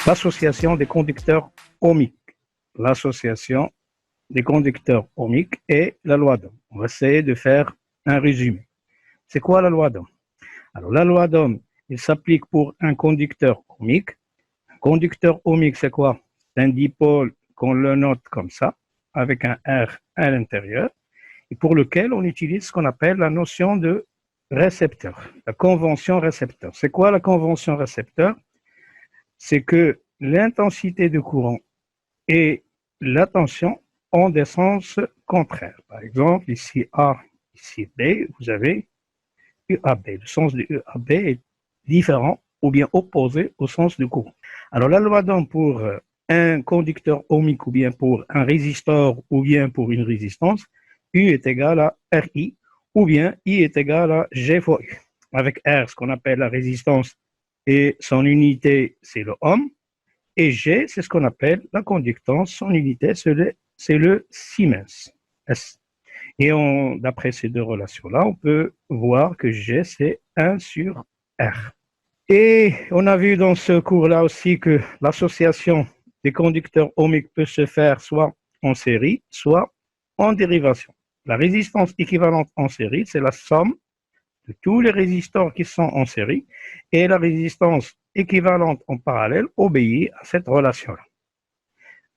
l'association des conducteurs ohmiques. L'association des conducteurs ohmiques et la loi d'Ohm. On va essayer de faire un résumé. C'est quoi la loi d'Ohm? Alors, la loi d'Ohm, il s'applique pour un conducteur ohmique. Un conducteur ohmique, c'est quoi? C'est un dipôle qu'on le note comme ça, avec un R à l'intérieur, et pour lequel on utilise ce qu'on appelle la notion de récepteur, la convention récepteur. C'est quoi la convention récepteur? C'est que l'intensité de courant et la tension ont des sens contraires. Par exemple, ici A, ici B, vous avez UAB. Le sens de UAB est différent ou bien opposé au sens du courant. Alors la loi d'Ohm pour un conducteur ohmique ou bien pour un résistor ou bien pour une résistance, U est égal à RI ou bien I est égal à G fois U. Avec R, ce qu'on appelle la résistance et son unité, c'est le ohm. Et G, c'est ce qu'on appelle la conductance. Son unité, c'est le Siemens. S. Et d'après ces deux relations-là, on peut voir que G, c'est 1 sur R. Et on a vu dans ce cours-là aussi que l'association des conducteurs ohmiques peut se faire soit en série, soit en dérivation. La résistance équivalente en série, c'est la somme de tous les résistors qui sont en série, et la résistance équivalente en parallèle obéit à cette relation-là.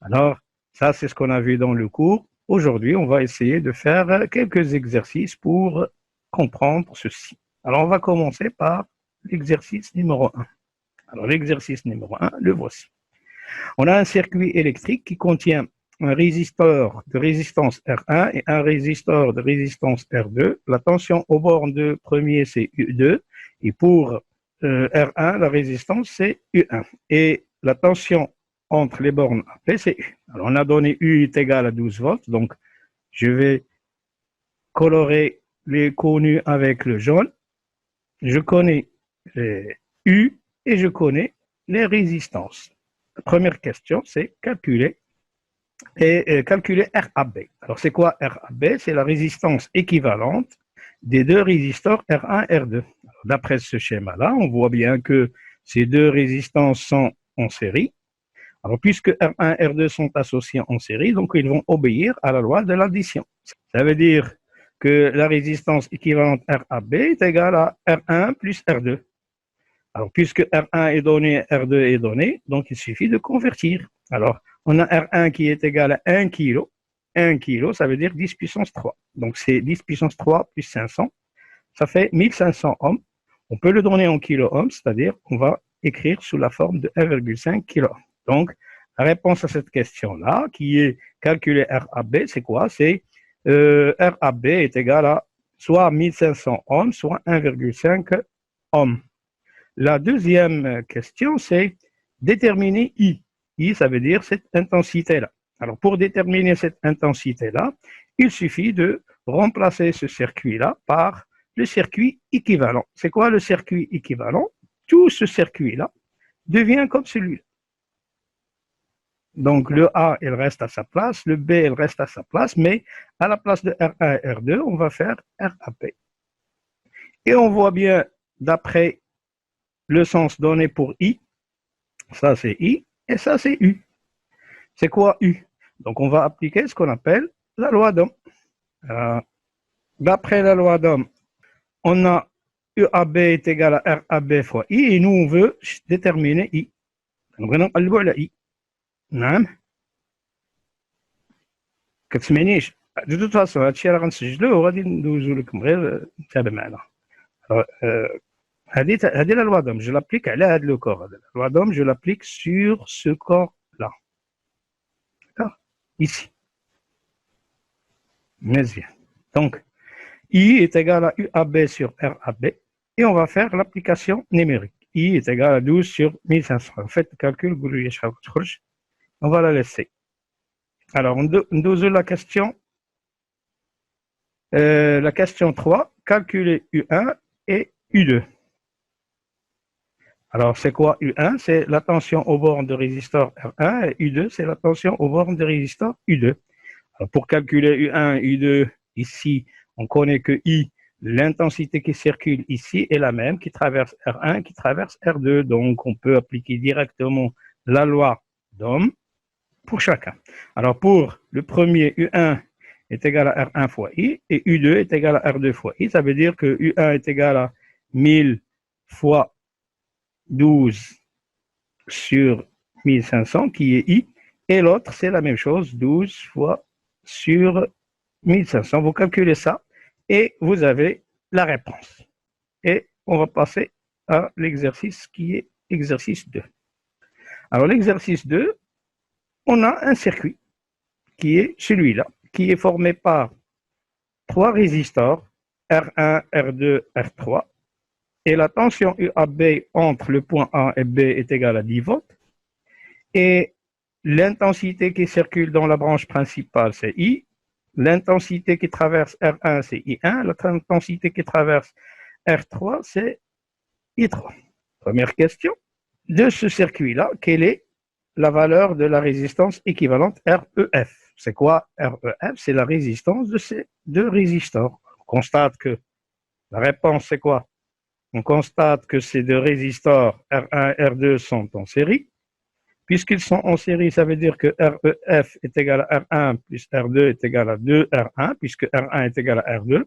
Alors, ça, c'est ce qu'on a vu dans le cours. Aujourd'hui, on va essayer de faire quelques exercices pour comprendre ceci. Alors, on va commencer par l'exercice numéro 1. Alors, l'exercice numéro 1, le voici. On a un circuit électrique qui contient un résisteur de résistance R1 et un résisteur de résistance R2. La tension aux bornes de premier, c'est U2. Et pour R1, la résistance, c'est U1. Et la tension entre les bornes AP, c'est U. Alors, on a donné U est égal à 12 volts. Donc, je vais colorer les connus avec le jaune. Je connais les U et je connais les résistances. La première question, c'est calculer RAB. Alors, c'est quoi RAB? C'est la résistance équivalente des deux résistors R1 et R2. D'après ce schéma-là, on voit bien que ces deux résistances sont en série. Alors, puisque R1 et R2 sont associés en série, donc ils vont obéir à la loi de l'addition. Ça veut dire que la résistance équivalente RAB est égale à R1 plus R2. Alors, puisque R1 est donné, R2 est donné, donc il suffit de convertir. Alors, on a R1 qui est égal à 1 kg. 1 kg, ça veut dire 10 puissance 3. Donc, c'est 10 puissance 3 plus 500. Ça fait 1500 ohms. On peut le donner en kilo-ohms, c'est-à-dire qu'on va écrire sous la forme de 1,5 kilo. Donc, la réponse à cette question-là, qui est calculer RAB, c'est quoi? C'est RAB est égal à soit 1500 ohms, soit 1,5 ohms. La deuxième question, c'est déterminer I. I, ça veut dire cette intensité-là. Alors, pour déterminer cette intensité-là, il suffit de remplacer ce circuit-là par le circuit équivalent. C'est quoi le circuit équivalent? Tout ce circuit-là devient comme celui-là. Donc, le A, il reste à sa place, le B, il reste à sa place, mais à la place de R1 et R2, on va faire RAP. Et on voit bien, d'après le sens donné pour I, ça c'est I, et ça c'est U. C'est quoi U? Donc, on va appliquer ce qu'on appelle la loi d'Ohm. D'après la loi d'Ohm, on a UAB est égal à RAB fois I, et nous, on veut déterminer I. Donc, on va aller à I. نعم كتسمعنيش de toute façon هادشي راه غنسجلوه وغادي ندوزو لكم غير تابع معنا هذه لا لوا دوم جو لابليك على هذا لو كور هذا لوا دوم جو لابليك sur ce corps là d'accord ici مزيان donc I est égal à UAB sur RAB et on va faire l'application numérique. I est égal à 12 sur 1500. Faites le calcul, on va la laisser. Alors, on dose la question 3, calculer U1 et U2. Alors, c'est quoi U1? C'est la tension aux bornes de résisteur R1 et U2, c'est la tension aux bornes de résisteur U2. Alors, pour calculer U1 et U2, ici, on connaît que I, l'intensité qui circule ici est la même qui traverse R1, qui traverse R2. Donc, on peut appliquer directement la loi d'Ohm pour chacun. Alors, pour le premier, U1 est égal à R1 fois I et U2 est égal à R2 fois I. Ça veut dire que U1 est égal à 1000 fois 12 sur 1500 qui est I. Et l'autre, c'est la même chose, 12 fois sur 1500. Vous calculez ça et vous avez la réponse. Et on va passer à l'exercice qui est exercice 2. Alors, l'exercice 2, on a un circuit qui est celui-là, qui est formé par 3 résistors, R1, R2, R3, et la tension UAB entre le point A et B est égale à 10 volts, et l'intensité qui circule dans la branche principale, c'est I, l'intensité qui traverse R1, c'est I1, l'intensité qui traverse R3, c'est I3. Première question, de ce circuit-là, quelle est la valeur de la résistance équivalente REF? C'est quoi REF? C'est la résistance de ces deux résistors. On constate que la réponse, c'est quoi? On constate que ces deux résistors R1 et R2 sont en série. Puisqu'ils sont en série, ça veut dire que REF est égal à R1 plus R2 est égal à 2R1, puisque R1 est égal à R2.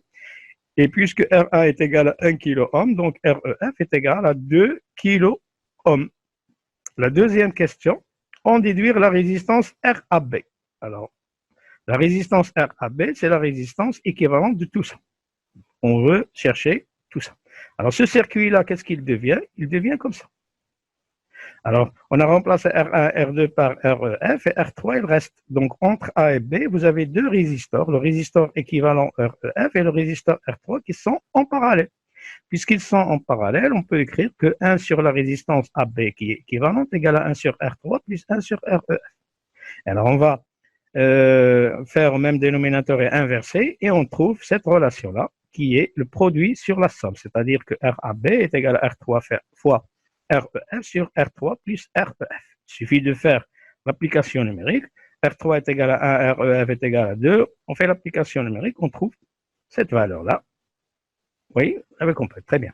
Et puisque R1 est égal à 1 kΩ, donc REF est égal à 2 kΩ. La deuxième question, on déduire la résistance RAB. Alors, la résistance RAB, c'est la résistance équivalente de tout ça. On veut chercher tout ça. Alors, ce circuit-là, qu'est-ce qu'il devient? Il devient comme ça. Alors, on a remplacé R1, R2 par REF et R3, il reste. Donc, entre A et B, vous avez deux résistors, le résistor équivalent REF et le résistor R3 qui sont en parallèle. Puisqu'ils sont en parallèle, on peut écrire que 1 sur la résistance AB qui est équivalente égale à 1 sur R3 plus 1 sur REF. Alors, on va faire au même dénominateur et inverser, et on trouve cette relation-là qui est le produit sur la somme, c'est-à-dire que RAB est égal à R3 fois REF sur R3 plus REF. Il suffit de faire l'application numérique. R3 est égal à 1, REF est égal à 2. On fait l'application numérique, on trouve cette valeur-là. Oui, vous avez compris, très bien.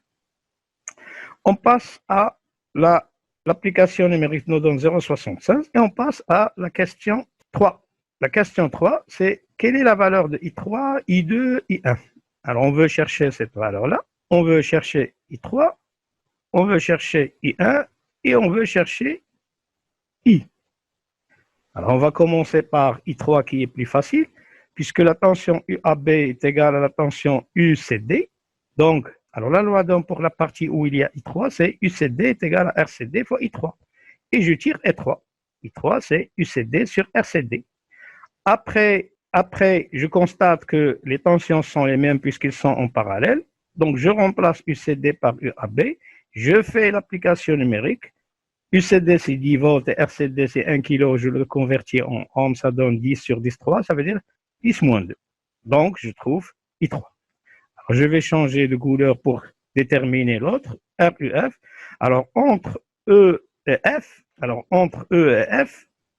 On passe à l'application numérique nous donne 0,65 et on passe à la question 3. La question 3, c'est quelle est la valeur de I3, I2, I1? Alors, on veut chercher cette valeur-là. On veut chercher I3, on veut chercher I1 et on veut chercher I. Alors, on va commencer par I3 qui est plus facile, puisque la tension UAB est égale à la tension UCD. Donc, alors la loi d'Ohm pour la partie où il y a I3, c'est UCD est égal à RCD fois I3. Et je tire I3. I3, c'est UCD sur RCD. Après, je constate que les tensions sont les mêmes puisqu'ils sont en parallèle. Donc, je remplace UCD par UAB. Je fais l'application numérique. UCD, c'est 10 volts et RCD, c'est 1 kg. Je le convertis en ohms, ça donne 10 sur 10,3. Ça veut dire 10 moins 2. Donc, je trouve I3. Alors, je vais changer de couleur pour déterminer l'autre, RUF. Alors, entre E et F,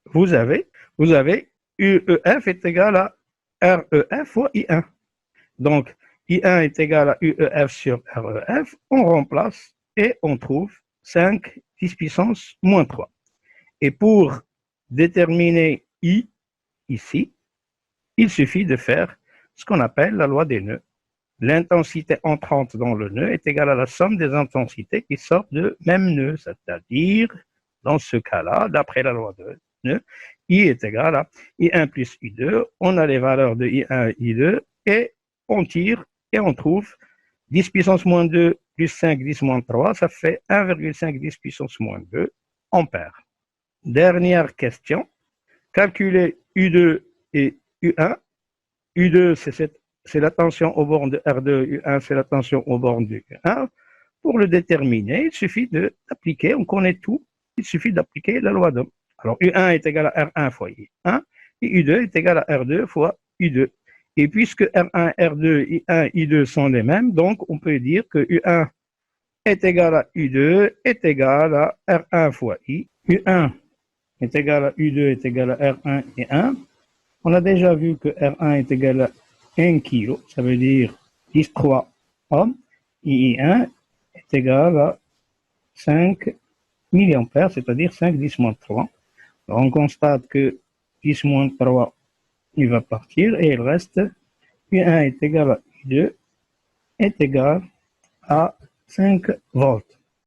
vous avez UEF est égal à REF fois I1. Donc, I1 est égal à UEF sur REF. On remplace et on trouve 5 10 puissance moins 3. Et pour déterminer I, ici, il suffit de faire ce qu'on appelle la loi des nœuds. L'intensité entrante dans le nœud est égale à la somme des intensités qui sortent de même nœud, c'est-à-dire, dans ce cas-là, d'après la loi de nœud, I est égal à I1 plus I2, on a les valeurs de I1 et I2, et on tire et on trouve 10 puissance moins 2 plus 5, 10 moins 3, ça fait 1,5 10 puissance moins 2 ampères. Dernière question, calculer U2 et U1. U2, c'est la tension aux bornes de R2, U1, c'est la tension aux bornes de U1. Pour le déterminer, il suffit d'appliquer, on connaît tout, il suffit d'appliquer la loi d'Ohm. Alors, U1 est égal à R1 fois I1, et U2 est égal à R2 fois U2. Et puisque R1, R2, I1, I2 sont les mêmes, donc on peut dire que U1 est égal à U2 est égal à R1 fois I. U1 est égal à U2 est égal à R1 et 1. On a déjà vu que R1 est égal à 1 kg, ça veut dire 10,3 ohms, et I1 est égal à 5 milliampères, c'est-à-dire 5 10 moins 3. Alors, on constate que 10 moins 3, il va partir et il reste U1 est égal à U2 est égal à 5 volts.